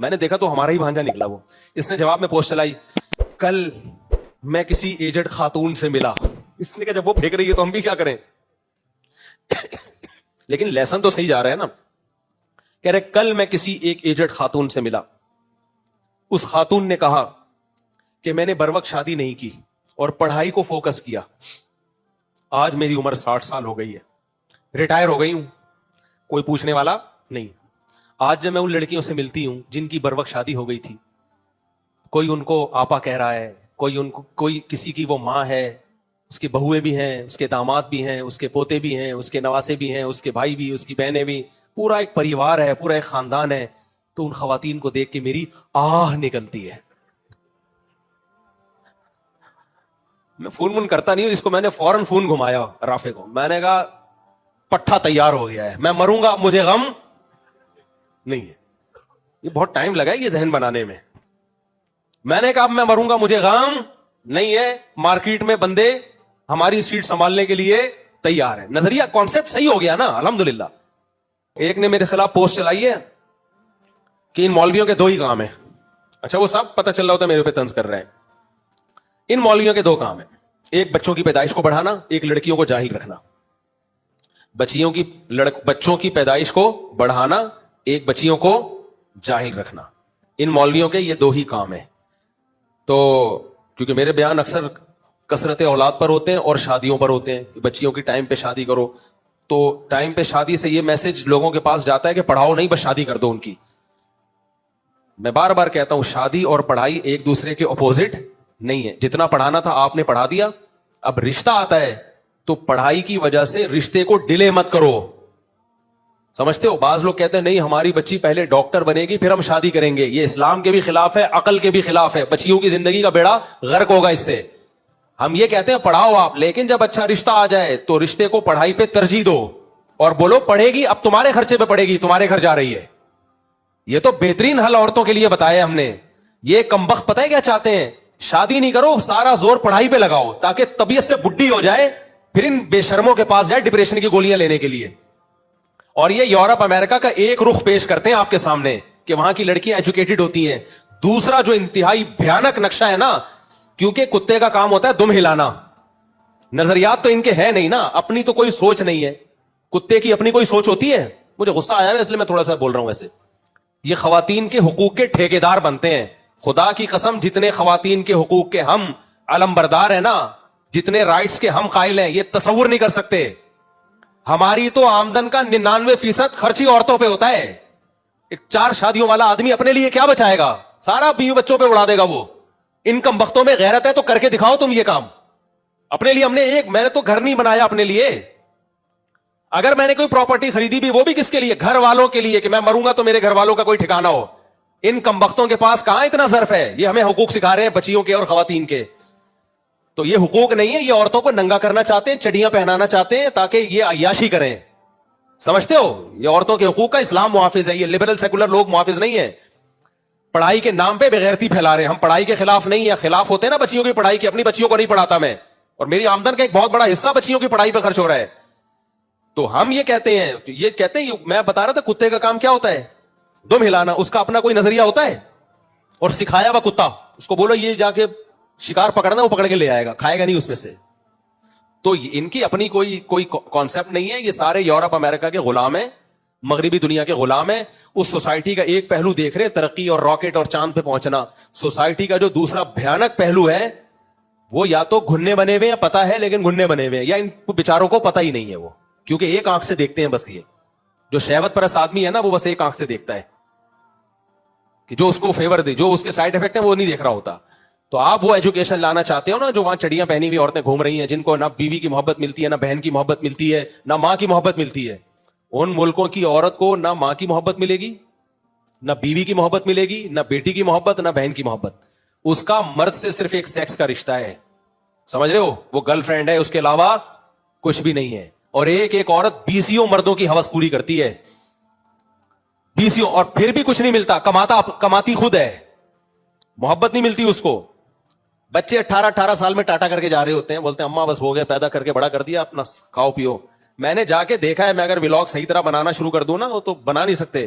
میں نے دیکھا تو ہمارا ہی بھانجا نکلا وہ. اس نے جواب میں پوسٹ چلائی, کل میں کسی ایجڈ خاتون سے ملا. اس نے کہا جب وہ پھینک رہی ہے تو ہم بھی کیا کریں. لیکن لیسن تو صحیح جا رہا ہے نا. کہہ رہے کل میں کسی ایک ایجڈ خاتون سے ملا, اس خاتون نے کہا کہ میں نے بروقت شادی نہیں کی اور پڑھائی کو فوکس کیا. آج میری عمر 60 سال ہو گئی ہے, ریٹائر ہو گئی ہوں, کوئی پوچھنے والا نہیں. آج جب میں ان لڑکیوں سے ملتی ہوں جن کی بروقت شادی ہو گئی تھی, کوئی ان کو آپا کہہ رہا ہے, کوئی کسی کی وہ ماں ہے, اس کی بہویں بھی ہیں, اس کے داماد بھی ہیں, اس کے پوتے بھی ہیں, اس کے نواسے بھی ہیں, اس کے بھائی بھی, اس کی بہنیں بھی, پورا ایک پریوار ہے, پورا ایک خاندان ہے. تو ان خواتین کو دیکھ کے میری آہ نکلتی ہے. میں فون کرتا نہیں ہوں, اس کو میں نے فوراً فون گھمایا رافع کو. میں نے کہا پٹھا تیار ہو گیا ہے, میں مروں گا مجھے غم نہیں ہے. یہ بہت ٹائم لگا ہے یہ ذہن بنانے میں. میں نے کہا اب میں مروں گا مجھے غم نہیں ہے. مارکیٹ میں بندے ہماری سیٹ سنبھالنے کے لیے تیار ہیں. نظریہ کانسیپٹ صحیح ہو گیا نا الحمدللہ. ایک نے میرے خلاف پوسٹ چلائی ہے کہ ان مولویوں کے 2 ہی کام ہیں. اچھا وہ سب پتہ چل رہا ہوتا ہے میرے پہ طنز کر رہے ہیں. ان مولویوں کے 2 کام ہیں, ایک بچوں کی پیدائش کو بڑھانا, ایک لڑکیوں کو جاہل رکھنا. بچوں کی پیدائش کو بڑھانا, ایک بچیوں کو جاہل رکھنا. ان مولویوں کے یہ 2 ہی کام ہیں. تو کیونکہ میرے بیان اکثر کثرت اولاد پر ہوتے ہیں اور شادیوں پر ہوتے ہیں کہ بچیوں کی ٹائم پہ شادی کرو, تو ٹائم پہ شادی سے یہ میسج لوگوں کے پاس جاتا ہے کہ پڑھاؤ نہیں بس شادی کر دو ان کی. میں بار بار کہتا ہوں شادی اور پڑھائی ایک دوسرے کے اپوزٹ نہیں ہے. جتنا پڑھانا تھا آپ نے پڑھا دیا, اب رشتہ آتا ہے تو پڑھائی کی وجہ سے رشتے کو ڈیلے مت کرو. سمجھتے ہو, بعض لوگ کہتے ہیں نہیں ہماری بچی پہلے ڈاکٹر بنے گی پھر ہم شادی کریں گے. یہ اسلام کے بھی خلاف ہے, عقل کے بھی خلاف ہے. بچیوں کی زندگی کا بیڑا غرق ہوگا اس سے. ہم یہ کہتے ہیں پڑھاؤ آپ, لیکن جب اچھا رشتہ آ جائے تو رشتے کو پڑھائی پہ ترجیح دو اور بولو پڑھے گی, اب تمہارے خرچے پہ پڑھے گی, تمہارے گھر جا رہی ہے. یہ تو بہترین حل عورتوں کے لیے بتایا ہم نے. یہ کمبخت پتہ ہے کیا چاہتے ہیں, شادی نہیں کرو, سارا زور پڑھائی پہ لگاؤ تاکہ طبیعت سے بڈھی ہو جائے, پھر ان بے شرموں کے پاس جائے ڈپریشن کی گولیاں لینے کے لیے. اور یہ یورپ امریکہ کا ایک رخ پیش کرتے ہیں آپ کے سامنے کہ وہاں کی لڑکیاں ایجوکیٹڈ ہوتی ہیں. دوسرا جو انتہائی بھیانک نقشہ ہے نا, کیونکہ کتے کا کام ہوتا ہے دم ہلانا, نظریات تو ان کے ہے نہیں نا, اپنی تو کوئی سوچ نہیں ہے. کتے کی اپنی کوئی سوچ ہوتی ہے. مجھے غصہ آیا ہے اس لیے میں تھوڑا سا بول رہا ہوں. ویسے یہ خواتین کے حقوق کے ٹھیکیدار بنتے ہیں. خدا کی قسم جتنے خواتین کے حقوق کے ہم علم بردار ہیں نا, جتنے رائٹس کے ہم قائل ہیں, یہ تصور نہیں کر سکتے. ہماری تو آمدن کا 99% خرچ ہی عورتوں پہ ہوتا ہے. ایک 4 شادیوں والا آدمی اپنے لیے کیا بچائے گا, سارا بیوی بچوں پہ اڑا دے گا وہ. ان کم بختوں میں غیرت ہے تو کر کے دکھاؤ تم یہ کام. اپنے لیے میں نے تو گھر نہیں بنایا اپنے لیے. اگر میں نے کوئی پراپرٹی خریدی بھی, وہ بھی کس کے لیے, گھر والوں کے لیے, کہ میں مروں گا تو میرے گھر والوں کا کوئی ٹھکانہ ہو. ان کمبختوں کے پاس کہاں اتنا ظرف ہے. یہ ہمیں حقوق سکھا رہے ہیں بچیوں کے اور خواتین کے. تو یہ حقوق نہیں ہے, یہ عورتوں کو ننگا کرنا چاہتے ہیں, چڑیاں پہنانا چاہتے ہیں تاکہ یہ عیاشی کریں. سمجھتے ہو, یہ عورتوں کے حقوق کا اسلام محافظ ہے, یہ لبرل سیکولر لوگ محافظ نہیں ہے. پڑھائی کے نام پہ بغیرتی پھیلا رہے ہیں. ہم پڑھائی کے خلاف نہیں ہے, خلاف ہوتے ہیں نا بچیوں کی پڑھائی کی. اپنی بچیوں کو نہیں پڑھاتا میں, اور میری آمدن کا ایک بہت بڑا حصہ بچیوں کی پڑھائی پہ خرچ ہو رہا ہے. تو ہم یہ کہتے ہیں, میں بتا رہا تھا کتے کا کام کیا ہوتا ہے, دم ہلانا. اس کا اپنا کوئی نظریہ ہوتا ہے, اور سکھایا ہوا کتا, اس کو بولو یہ جا کے شکار پکڑنا, وہ پکڑ کے لے آئے گا, کھائے گا نہیں اس میں سے. تو ان کی اپنی کوئی کانسیپٹ نہیں ہے. یہ سارے یورپ امریکہ کے غلام ہیں, مغربی دنیا کے غلام ہیں. اس سوسائٹی کا ایک پہلو دیکھ رہے, ترقی اور راکٹ اور چاند پہ پہنچنا. سوسائٹی کا جو دوسرا بھیانک پہلو ہے وہ یا تو گھننے بنے ہوئے ہیں, پتا ہے لیکن گھننے بنے ہوئے ہیں, یا ان بیچاروں کو پتا ہی نہیں ہے وہ, کیونکہ ایک آنکھ سے دیکھتے ہیں بس. یہ جو شہوت پرست آدمی ہے نا, وہ بس ایک آنکھ سے دیکھتا ہے کہ جو اس کو فیور دے, جو اس کے سائڈ افیکٹ ہیں وہ نہیں دیکھ رہا ہوتا. تو آپ وہ ایجوکیشن لانا چاہتے ہو نا, جو وہاں چڑیاں پہنی ہوئی عورتیں گھوم رہی ہیں, جن کو نہ بیوی کی محبت ملتی ہے, نہ بہن کی محبت ملتی ہے, نہ ماں کی محبت ملتی ہے. ان ملکوں کی عورت کو نہ ماں کی محبت ملے گی, نہ بیوی کی محبت ملے گی, نہ بیٹی کی محبت, نہ بہن کی محبت. اس کا مرد سے صرف ایک سیکس کا رشتہ ہے, سمجھ رہے ہو, وہ گرل فرینڈ ہے, اس کے علاوہ کچھ بھی نہیں ہے. اور ایک عورت 20 مردوں کی ہوس پوری کرتی ہے, 20, اور پھر بھی کچھ نہیں ملتا. کماتی خود ہے, محبت نہیں ملتی اس کو. بچے 18 سال میں ٹاٹا کر کے جا رہے ہوتے ہیں, بولتے ہیں اماں بس ہو گیا, پیدا کر کے بڑا کر دیا, اپنا کھاؤ پیو. میں نے جا کے دیکھا ہے, میں اگر ولاگ صحیح طرح بنانا شروع کر دوں نا, وہ تو بنا نہیں سکتے.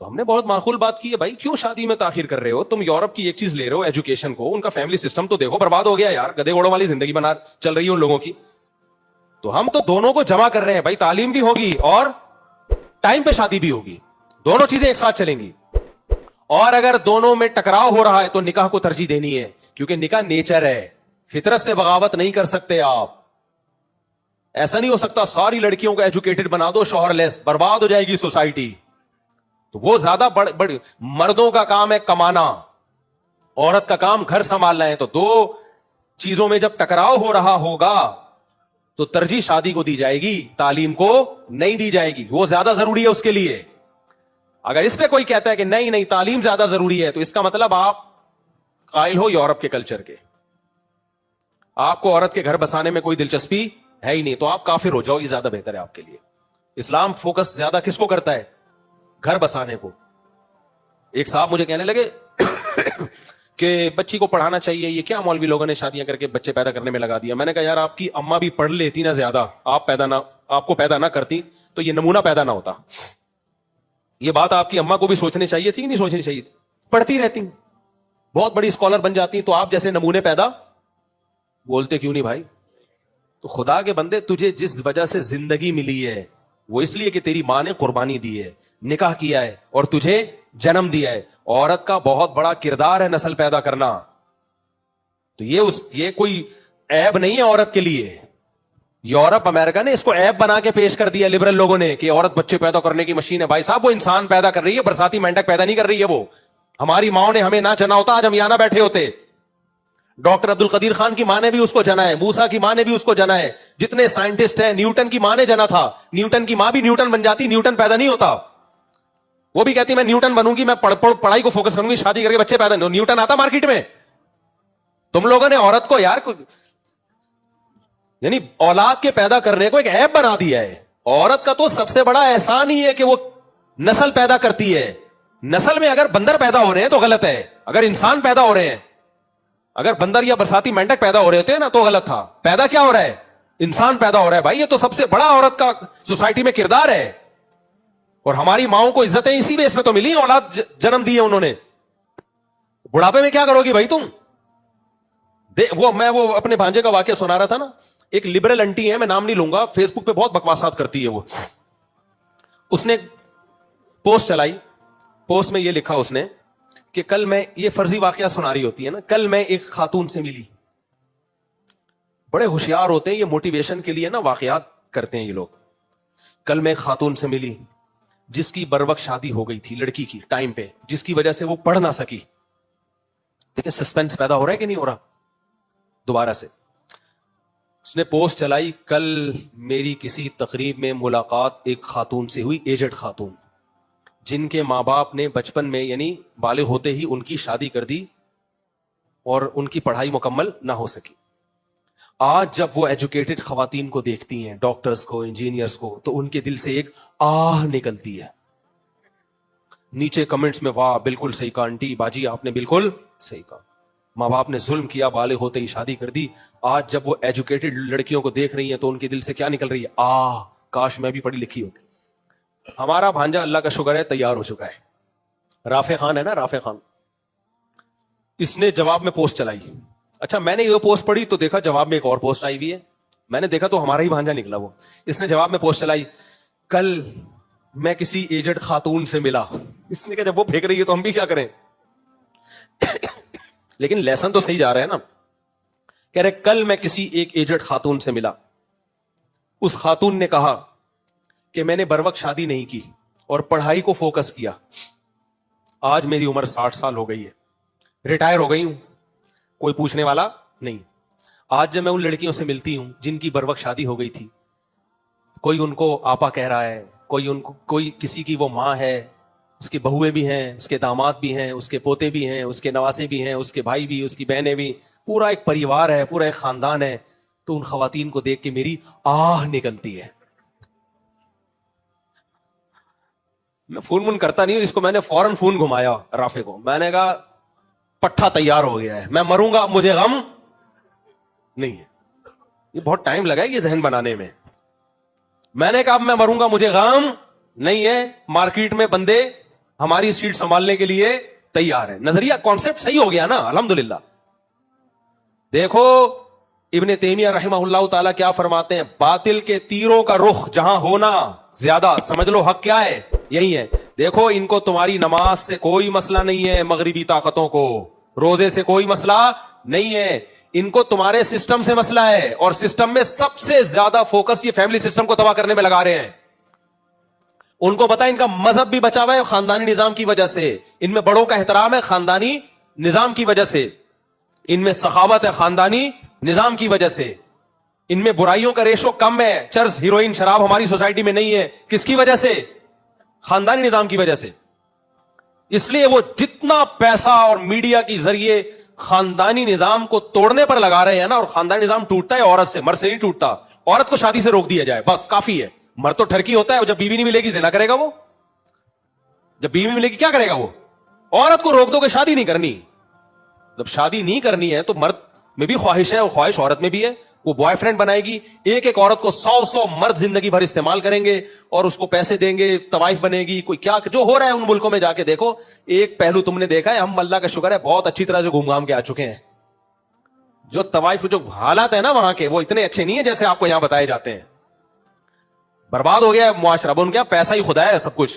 تو ہم نے بہت معقول بات کی ہے بھائی, کیوں شادی میں تاخیر کر رہے ہو؟ تم یورپ کی ایک چیز لے رہے ہو, ایجوکیشن کو, ان کا فیملی سسٹم تو دیکھو, برباد ہو گیا یار, گدے گھوڑوں والی زندگی بنا چل رہی ہے ان لوگوں کی. تو ہم تو دونوں کو جمع کر رہے ہیں بھائی, تعلیم بھی ہوگی اور ٹائم پہ شادی بھی ہوگی, دونوں چیزیں ایک ساتھ چلیں گی. اور اگر دونوں میں ٹکراؤ ہو رہا ہے تو نکاح کو ترجیح دینی ہے, کیونکہ نکاح نیچر ہے, فطرت سے بغاوت نہیں کر سکتے آپ. ایسا نہیں ہو سکتا ساری لڑکیوں کو ایجوکیٹڈ بنا دو, شوہر لیس, برباد ہو جائے گی سوسائٹی. تو وہ زیادہ بڑے مردوں کا کام ہے کمانا, عورت کا کام گھر سنبھالنا ہے. تو دو چیزوں میں جب ٹکراؤ ہو رہا ہوگا تو ترجیح شادی کو دی جائے گی, تعلیم کو نہیں دی جائے گی, وہ زیادہ ضروری ہے اس کے لیے. اگر اس پہ کوئی کہتا ہے کہ نہیں تعلیم زیادہ ضروری ہے, تو اس کا مطلب آپ قائل ہو یورپ کے کلچر کے, آپ کو عورت کے گھر بسانے میں کوئی دلچسپی ہے ہی نہیں, تو آپ کافر ہو جاؤ, یہ زیادہ بہتر ہے آپ کے لیے. اسلام فوکس زیادہ کس کو کرتا ہے؟ گھر بسانے کو. ایک صاحب مجھے کہنے لگے کہ بچی کو پڑھانا چاہیے, یہ کیا مولوی لوگوں نے شادیاں کر کے بچے پیدا کرنے میں لگا دیا. میں نے کہا یار آپ کی اماں بھی پڑھ لیتی نا زیادہ, آپ کو پیدا نہ کرتی تو یہ نمونہ پیدا نہ ہوتا. یہ بات آپ کی اماں کو بھی سوچنی چاہیے تھی کہ نہیں سوچنی چاہیے تھی؟ پڑھتی رہتی, بہت بڑی اسکالر بن جاتی, تو آپ جیسے نمونے پیدا بولتے کیوں نہیں بھائی؟ تو خدا کے بندے, تجھے جس وجہ سے زندگی ملی ہے وہ اس لیے کہ تیری ماں نے قربانی دی ہے, نکاح کیا ہے اور تجھے جنم دیا ہے. عورت کا بہت بڑا کردار ہے نسل پیدا کرنا, تو یہ کوئی عیب نہیں ہے عورت کے لیے. یورپ امریکہ نے اس کو عیب بنا کے پیش کر دیا لبرل لوگوں نے کہ عورت بچے پیدا کرنے کی مشین ہے. بھائی صاحب وہ انسان پیدا کر رہی ہے, برساتی مینڈک پیدا نہیں کر رہی ہے. وہ ہماری ماں نے ہمیں نہ جنا ہوتا, آج ہم یہاں نہ بیٹھے ہوتے. ڈاکٹر عبد القدیر خان کی ماں نے بھی اس کو جنا ہے, موسیٰ کی ماں نے بھی اس کو جنا ہے, جتنے سائنٹسٹ ہیں, نیوٹن کی ماں نے جنا تھا, نیوٹن کی ماں بھی نیوٹن بن جاتی, نیوٹن پیدا نہیں ہوتا. وہ بھی کہتی میں نیوٹن بنوں گی, میں پڑھائی کو فوکس کروں گی, شادی کر کے بچے پیدا نہیں. نیوٹن آتا مارکیٹ میں. تم لوگوں نے عورت کو یار یعنی اولاد کے پیدا کرنے کو ایک عیب بنا دیا ہے. عورت کا تو سب سے بڑا احسان ہی ہے کہ وہ نسل پیدا کرتی ہے. نسل میں اگر بندر پیدا ہو رہے ہیں تو غلط ہے, اگر انسان پیدا ہو رہے ہیں, اگر بندر یا برساتی مینڈک پیدا ہو رہے ہوتے ہیں نا تو غلط تھا. پیدا کیا ہو رہا ہے؟ انسان پیدا ہو رہا ہے. بھائی یہ تو سب سے بڑا عورت کا سوسائٹی میں کردار ہے, اور ہماری ماؤں کو عزتیں اسی بیس پہ تو ملی, اولاد جنم دی ہے انہوں نے. بڑھاپے میں کیا کرو گی بھائی تم؟ میں اپنے بھانجے کا واقعہ سنا رہا تھا نا, ایک لبرل انٹی ہے, میں نام نہیں لوں گا, فیس بک پہ بہت بکواسات کرتی ہے وہ. اس نے پوسٹ چلائی, پوسٹ میں یہ لکھا اس نے کہ کل میں, یہ فرضی واقعہ سنا رہی ہوتی ہے نا, کل میں ایک خاتون سے ملی. بڑے ہوشیار ہوتے ہیں یہ, موٹیویشن کے لیے نا واقعات کرتے ہیں یہ لوگ. کل میں ایک خاتون سے ملی جس کی بروقت شادی ہو گئی تھی, لڑکی کی ٹائم پہ, جس کی وجہ سے وہ پڑھ نہ سکی. دیکھیں سسپینس پیدا ہو رہا ہے کہ نہیں ہو رہا دوبارہ سے. اس نے پوسٹ چلائی, کل میری کسی تقریب میں ملاقات ایک خاتون سے ہوئی, ایجڈ خاتون, جن کے ماں باپ نے بچپن میں یعنی بالغ ہوتے ہی ان کی شادی کر دی اور ان کی پڑھائی مکمل نہ ہو سکی. آج جب وہ ایجوکیٹڈ خواتین کو دیکھتی ہیں, ڈاکٹرز کو, انجینئرز کو, تو ان کے دل سے ایک آہ نکلتی ہے. نیچے کمنٹس میں واہ بالکل صحیح کہا آنٹی, باجی آپ نے بالکل صحیح کہا, ماں باپ نے ظلم کیا, بالغ ہوتے ہی شادی کر دی. آج جب وہ ایجوکیٹڈ لڑکیوں کو دیکھ رہی ہیں تو ان کے دل سے کیا نکل رہی ہے؟ آہ کاش میں بھی پڑھی لکھی ہوتی. ہمارا بھانجا اللہ کا شکر ہے تیار ہو چکا ہے, رافع خان ہے نا, رافع خان. اس نے جواب میں پوسٹ چلائی. اچھا میں نے یہ پوسٹ پڑھی تو دیکھا جواب میں ایک اور پوسٹ آئی ہوئی ہے, میں نے دیکھا تو ہمارا ہی بھانجا نکلا وہ. اس نے جواب میں پوسٹ چلائی, کل میں کسی ایجڈ خاتون سے ملا. اس نے کہا جب وہ پھینک رہی ہے تو ہم بھی کیا کریں. لیکن لیسن تو صحیح جا رہا ہے نا. کہہ رہے کل میں کسی ایک ایجڈ خاتون سے ملا, اس خاتون نے کہا کہ میں نے بروقت شادی نہیں کی اور پڑھائی کو فوکس کیا. آج میری عمر 60 سال ہو گئی ہے, ریٹائر ہو گئی ہوں, کوئی پوچھنے والا نہیں. آج جب میں ان لڑکیوں سے ملتی ہوں جن کی بروقت شادی ہو گئی تھی, کوئی ان کو آپا کہہ رہا ہے, کوئی کسی کی وہ ماں ہے, اس کی بہویں بھی ہیں, اس کے داماد بھی ہیں, اس کے پوتے بھی ہیں, اس کے نواسے بھی ہیں, اس کے بھائی بھی, اس کی بہنیں بھی, پورا ایک پریوار ہے, پورا ایک خاندان ہے. تو ان خواتین کو دیکھ کے میری آہ نکلتی ہے. میں فون کرتا نہیں ہوں اس کو, میں نے فوراً فون گھمایا رافع کو, میں نے کہا پٹھا تیار ہو گیا ہے, میں مروں گا اب مجھے غم نہیں ہے. یہ بہت ٹائم لگا ہے یہ ذہن بنانے میں. میں نے کہا اب میں مروں گا مجھے غم نہیں ہے. مارکیٹ میں بندے ہماری سیٹ سنبھالنے کے لیے تیار ہے. نظریہ کانسیپٹ صحیح ہو گیا نا, الحمدللہ. دیکھو ابن تیمیہ رحمہ اللہ تعالیٰ کیا فرماتے ہیں, باطل کے تیروں کا رخ جہاں ہونا زیادہ, سمجھ لو حق کیا ہے, یہی ہے. دیکھو ان کو تمہاری نماز سے کوئی مسئلہ نہیں ہے, مغربی طاقتوں کو روزے سے کوئی مسئلہ نہیں ہے, ان کو تمہارے سسٹم سے مسئلہ ہے, اور سسٹم میں سب سے زیادہ فوکس یہ فیملی سسٹم کو تباہ کرنے میں لگا رہے ہیں. ان کو پتا ان کا مذہب بھی بچا ہوا ہے خاندانی نظام کی وجہ سے, ان میں بڑوں کا احترام ہے خاندانی نظام کی وجہ سے, ان میں سخاوت ہے خاندانی نظام کی وجہ سے, ان میں برائیوں کا ریشو کم ہے, چرس ہیروئن شراب ہماری سوسائٹی میں نہیں ہے. کس کی وجہ سے؟ خاندانی نظام کی وجہ سے. اس لیے وہ جتنا پیسہ اور میڈیا کے ذریعے خاندانی نظام کو توڑنے پر لگا رہے ہیں نا, اور خاندانی نظام ٹوٹتا ہے عورت سے, مرد سے نہیں ٹوٹتا. عورت کو شادی سے روک دیا جائے بس کافی ہے. مرد تو ٹھرکی ہوتا ہے, اور جب بیوی نہیں ملے گی زنا کرے گا وہ. جب بیوی ملے گی کیا کرے گا وہ؟ عورت کو روک دو کہ شادی نہیں کرنی. جب شادی نہیں کرنی ہے تو مرد میں بھی خواہش ہے, اور خواہش عورت میں بھی ہے. وہ بوائے فرینڈ بنائے گی, ایک ایک عورت کو 100 مرد زندگی بھر استعمال کریں گے, اور اس کو پیسے دیں گے, طوائف بنے گی. کوئی کیا جو ہو رہا ہے ان ملکوں میں جا کے دیکھو. ایک پہلو تم نے دیکھا ہے, ہم اللہ کا شکر ہے بہت اچھی طرح سے گھوم گھام کے آ چکے ہیں. جو طوائف جو حالات ہیں نا وہاں کے, وہ اتنے اچھے نہیں ہیں جیسے آپ کو یہاں بتائے جاتے ہیں. برباد ہو گیا ہے معاشرہ. اب ان کے پیسہ ہی خدا ہے سب کچھ,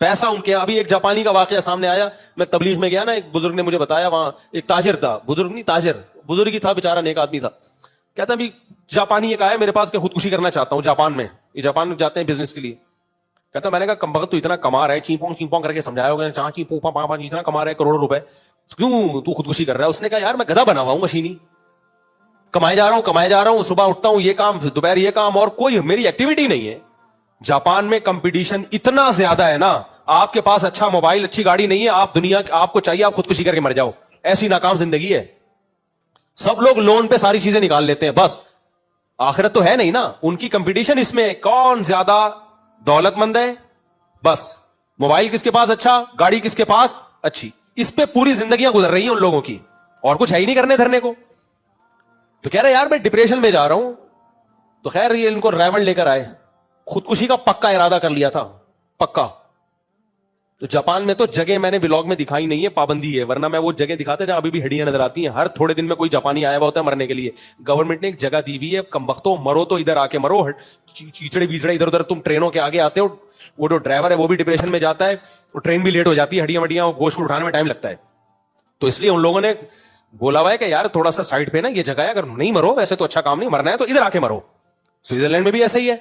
پیسہ ان کے. ابھی ایک جاپانی کا واقعہ سامنے آیا, میں تبلیغ میں گیا نا, ایک بزرگ نے مجھے بتایا, وہاں ایک تاجر تھا, بزرگ نہیں تاجر, بزرگ ہی تھا بیچارہ, نیک آدمی تھا. کہتا ابھی جاپانی ایک آیا میرے پاس کہ خودکشی کرنا چاہتا ہوں جاپان میں. یہ جاپان میں جاتے ہیں بزنس کے لیے. کہتا میں نے کہا کمبخت تو اتنا کما رہا ہے, چیپوں کر کے سمجھایا ہوگا, چاں چیپوں پاپا اتنا کما رہا ہے کروڑوں روپے, کیوں تو خودکشی کر رہا ہے؟ اس نے کہا یار میں گدھا بنا ہوا ہوں, مشینی کمائے جا رہا ہوں, صبح اٹھتا ہوں یہ کام, دوپہر یہ کام, اور کوئی میری ایکٹیویٹی نہیں ہے. جاپان میں کمپٹیشن اتنا زیادہ ہے نا, آپ کے پاس اچھا موبائل اچھی گاڑی نہیں ہے, آپ کو چاہیے آپ خودکشی کر کے مر جاؤ, ایسی ناکام زندگی ہے. سب لوگ لون پہ ساری چیزیں نکال لیتے ہیں, بس آخرت تو ہے نہیں نا. ان کی کمپٹیشن اس میں کون زیادہ دولت مند ہے, بس موبائل کس کے پاس اچھا, گاڑی کس کے پاس اچھی, اس پہ پوری زندگیاں گزر رہی ہیں ان لوگوں کی, اور کچھ ہے ہی نہیں کرنے دھرنے کو. تو کہہ رہے یار میں ڈپریشن میں جا رہا ہوں. تو خیر یہ ان کو ریون لے کر آئے, خودکشی کا پکا ارادہ کر لیا تھا, پکا. تو جاپان میں تو جگہ میں نے ولاگ میں دکھائی نہیں ہے, پابندی ہے, ورنہ میں وہ جگہ دکھاتا جہاں ابھی بھی ہڈیاں نظر آتی ہیں. ہر تھوڑے دن میں کوئی جاپانی آیا ہوا ہوتا ہے مرنے کے لیے. گورنمنٹ نے ایک جگہ دی ہوئی ہے, کمبختوں مرو تو ادھر آ کے مرو, چیچڑے بیچڑے ادھر ادھر تم ٹرینوں کے آگے آتے ہو. وہ جو ڈرائیور ہے وہ بھی ڈپریشن میں جاتا ہے, وہ ٹرین بھی لیٹ ہو جاتی ہے, ہڈیاں وڈیاں گوشت اٹھانے میں ٹائم لگتا ہے. تو اس لیے ان لوگوں نے بولا ہوا ہے کہ یار تھوڑا سا سائڈ پہ نا یہ جگہ ہے, اگر نہیں مرو ویسے تو اچھا کام نہیں, مرنا ہے تو ادھر آ کے مرو. سوئٹزرلینڈ میں بھی ایسا ہی ہے.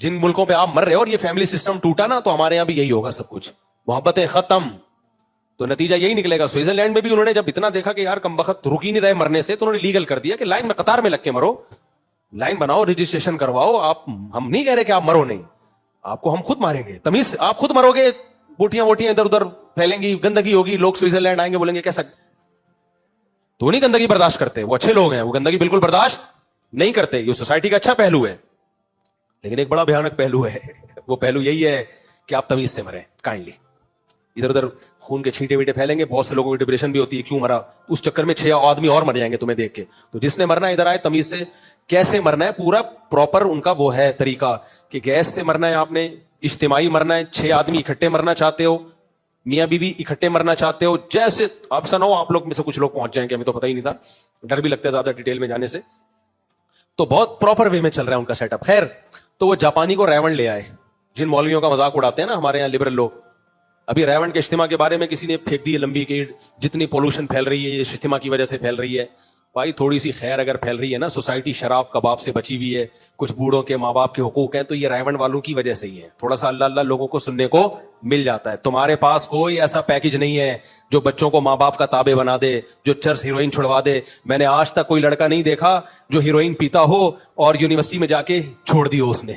جن ملکوں پہ آپ مر رہے ہو اور یہ فیملی سسٹم ٹوٹا نا, تو ہمارے یہاں بھی یہی ہوگا سب کچھ, محبتیں ختم. تو نتیجہ یہی نکلے گا. سوئٹزرلینڈ میں بھی انہوں نے جب اتنا دیکھا کہ یار کم وقت رک ہی نہیں رہے مرنے سے, تو انہوں نے لیگل کر دیا کہ لائن میں قطار میں لگ کے مرو, لائن بناؤ, رجسٹریشن کرواؤ. آپ ہم نہیں کہہ رہے کہ آپ مرو نہیں, آپ کو ہم خود ماریں گے, تمیز سے آپ خود مرو گے, بوٹیاں ادھر ادھر پھیلیں گی, گندگی ہوگی, لوگ سوئٹزرلینڈ آئیں گے بولیں گے کیسا. تو نہیں گندگی برداشت کرتے, وہ اچھے لوگ ہیں, وہ گندگی بالکل برداشت نہیں کرتے. یہ سوسائٹی کا اچھا پہلو ہے, لیکن ایک بڑا بھیانک پہلو ہے. وہ پہلو یہی ہے کہ آپ تمیز سے مریں, کائنڈلی. ادھر ادھر خون کے چھینٹے ویٹے پھیلیں گے, بہت سے لوگوں کی ڈپریشن بھی ہوتی ہے, کیوں مرا, اس چکر میں 6 آدمی اور مر جائیں گے تمہیں دیکھ کے. تو جس نے مرنا ہے ادھر آئے تمیز سے. کیسے مرنا ہے پورا پراپر ان کا وہ ہے طریقہ, کہ گیس سے مرنا ہے آپ نے, اجتماعی مرنا ہے, 6 آدمی اکٹھے مرنا چاہتے ہو, میاں بیوی اکٹھے مرنا چاہتے ہو, جیسے آپ سنو آپ لوگ میں سے کچھ لوگ پہنچ جائیں گے, ہمیں تو پتہ ہی نہیں تھا, ڈر بھی لگتا ہے زیادہ ڈیٹیل میں جانے سے. تو بہت پراپر وے میں چل رہا ہے ان کا سیٹ اپ. خیر تو وہ جاپانی کو ریون لے آئے, جن مولویوں کا مذاق اڑاتے ہیں نا ہمارے یہاں لبرل لوگ. ابھی ریون کے اجتماع کے بارے میں کسی نے پھینک دی لمبی کہ جتنی پولوشن پھیل رہی ہے یہ اجتماع کی وجہ سے پھیل رہی ہے. بھائی تھوڑی سی خیر اگر پھیل رہی ہے نا, سوسائٹی شراب کباب سے بچی ہوئی ہے, کچھ بوڑھوں کے ماں باپ کے حقوق ہیں, تو یہ ریون والوں کی وجہ سے ہی ہے. تھوڑا سا اللہ اللہ لوگوں کو سننے کو مل جاتا ہے. تمہارے پاس کوئی ایسا پیکج نہیں ہے جو بچوں کو ماں باپ کا تابع بنا دے, جو چرس ہیروئن چھڑوا دے. میں نے آج تک کوئی لڑکا نہیں دیکھا جو ہیروئن پیتا ہو اور یونیورسٹی میں جا کے چھوڑ دی ہو اس نے.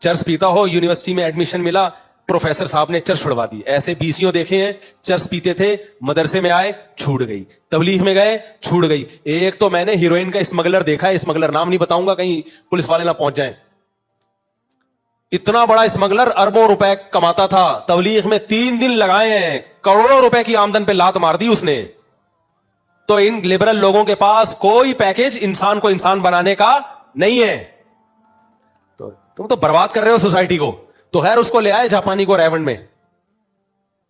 چرس پیتا ہو, یونیورسٹی میں ایڈمیشن ملا, پروفیسر صاحب نے چرس چھڑوا دی. ایسے بیسیوں دیکھے ہیں, چرس پیتے تھے, مدرسے میں آئے چھوٹ گئی, تبلیغ میں گئے چھوٹ گئی. ایک تو میں نے ہیروئن کا اسمگلر دیکھا ہے, اسمگلر نام نہیں بتاؤں گا کہیں پولیس والے نہ پہنچ جائیں. اتنا بڑا اسمگلر اربوں روپے کماتا تھا, تبلیغ میں 3 دن لگائے ہیں, کروڑوں روپے کی آمدن پہ لات مار دی اس نے. تو ان لبرل لوگوں کے پاس کوئی پیکج انسان کو انسان بنانے کا نہیں ہے. تو تم تو برباد کر رہے ہو سوسائٹی کو. تو خیر اس کو لے آئے جاپانی کو ریون میں.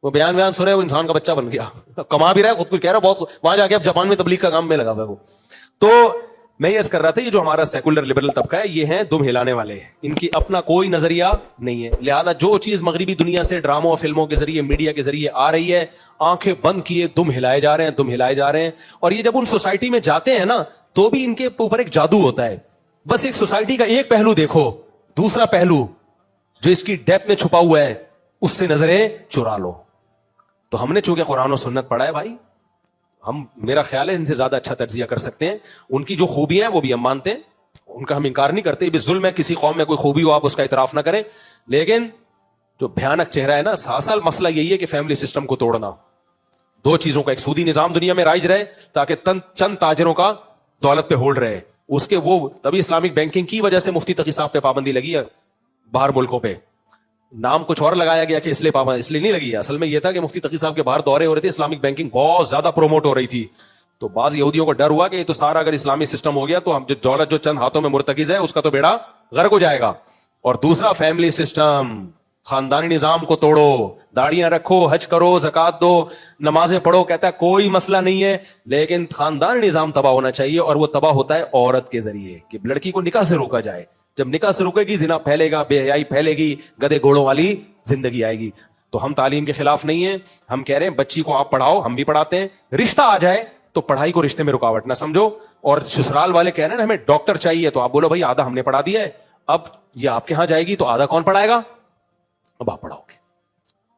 وہ بیان سن رہے وہ انسان کا بچہ بن گیا, کما بھی رہا ہے, خود کچھ کہہ رہا ہے بہت, وہاں جا کے اب جاپان میں تبلیغ کا کام میں لگا ہوا ہے وہ. تو میں یہ کر رہا تھا, یہ جو ہمارا سیکولر لبرل طبقہ ہے یہ ہیں دم ہلانے والے, ان کی اپنا کوئی نظریہ نہیں ہے. لہذا جو چیز مغربی دنیا سے ڈراموں فلموں کے ذریعے میڈیا کے ذریعے آ رہی ہے, آنکھیں بند کیے دم ہلائے جا رہے ہیں, دم ہلائے جا رہے ہیں. اور یہ جب ان سوسائٹی میں جاتے ہیں نا تو بھی ان کے اوپر ایک جادو ہوتا ہے. بس ایک سوسائٹی کا ایک پہلو دیکھو, دوسرا پہلو جو اس کی ڈیپتھ میں چھپا ہوا ہے اس سے نظریں چرا لو. تو ہم نے چونکہ قرآن و سنت پڑھا ہے بھائی, ہم میرا خیال ہے ان سے زیادہ اچھا تجزیہ کر سکتے ہیں. ان کی جو خوبیاں ہیں وہ بھی ہم مانتے ہیں, ان کا ہم انکار نہیں کرتے. بھی ظلم ہے کسی قوم میں کوئی خوبی ہو آپ اس کا اعتراف نہ کریں, لیکن جو بھیانک چہرہ ہے نا اصل مسئلہ یہی ہے کہ فیملی سسٹم کو توڑنا. دو چیزوں کا, ایک سودی نظام دنیا میں رائج رہے تاکہ چند تاجروں کا دولت پہ ہولڈ رہے, اس کے وہ تبھی اسلامک بینکنگ کی وجہ سے مفتی تقی صاحب پہ پابندی لگی ہے باہر ملکوں پہ. نام کچھ اور لگایا گیا کہ اس لیے پابند, اس لیے نہیں لگی ہے. اصل میں یہ تھا کہ مفتی تقی صاحب کے باہر دورے ہو رہے تھے, اسلامک بینکنگ بہت زیادہ پروموٹ ہو رہی تھی. تو بعض یہودیوں کو ڈر ہوا کہ تو سارا اگر اسلامی سسٹم ہو گیا تو ہم جو دولت جو چند ہاتھوں میں مرتکز ہے اس کا تو بیڑا غرق ہو جائے گا. اور دوسرا فیملی سسٹم, خاندانی نظام کو توڑو, داڑیاں رکھو, حج کرو, زکات دو, نمازیں پڑھو. کہتا ہے کوئی مسئلہ نہیں ہے, لیکن خاندانی نظام تباہ ہونا چاہیے, اور وہ تباہ ہوتا ہے عورت کے ذریعے, کہ لڑکی کو نکاح سے روکا جائے. جب نکاح سے رکے گی زنا پھیلے گا, بے حیائی پھیلے گی, گدے گھوڑوں والی زندگی آئے گی. تو ہم تعلیم کے خلاف نہیں ہیں, ہم کہہ رہے ہیں بچی کو آپ پڑھاؤ, ہم بھی پڑھاتے ہیں. رشتہ آ جائے تو پڑھائی کو رشتے میں رکاوٹ نہ سمجھو. اور سسرال والے کہہ رہے ہیں نا ہمیں ڈاکٹر چاہیے, تو آپ بولو بھائی آدھا ہم نے پڑھا دیا ہے, اب یہ آپ کے ہاں جائے گی تو آدھا کون پڑھائے گا, اب آپ پڑھاؤ گے.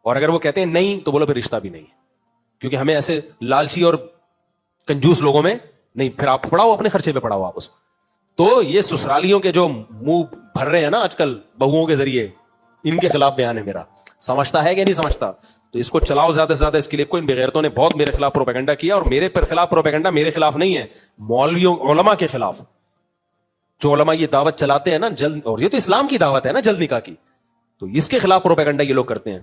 اور اگر وہ کہتے ہیں نہیں تو بولو پھر رشتہ بھی نہیں ہے, کیونکہ ہمیں ایسے لالچی اور کنجوس لوگوں میں نہیں, پھر آپ پڑھاؤ اپنے خرچے پہ پڑھاؤ آپ اس. تو یہ سسرالیوں کے جو منہ بھر رہے ہیں نا آج کل بہوؤں کے ذریعے, ان کے خلاف بیان ہے میرا. سمجھتا ہے کہ نہیں سمجھتا, تو اس کو چلاؤ زیادہ سے زیادہ. اس کے لیے کوئی بغیرتوں نے بہت میرے خلاف پروپیگنڈا کیا, اور میرے پر خلاف پروپیگنڈا میرے خلاف نہیں ہے, مولویوں علماء کے خلاف. جو علماء یہ دعوت چلاتے ہیں نا جلد, اور یہ تو اسلام کی دعوت ہے نا جلد نکاح کی, تو اس کے خلاف پروپیگنڈا یہ لوگ کرتے ہیں.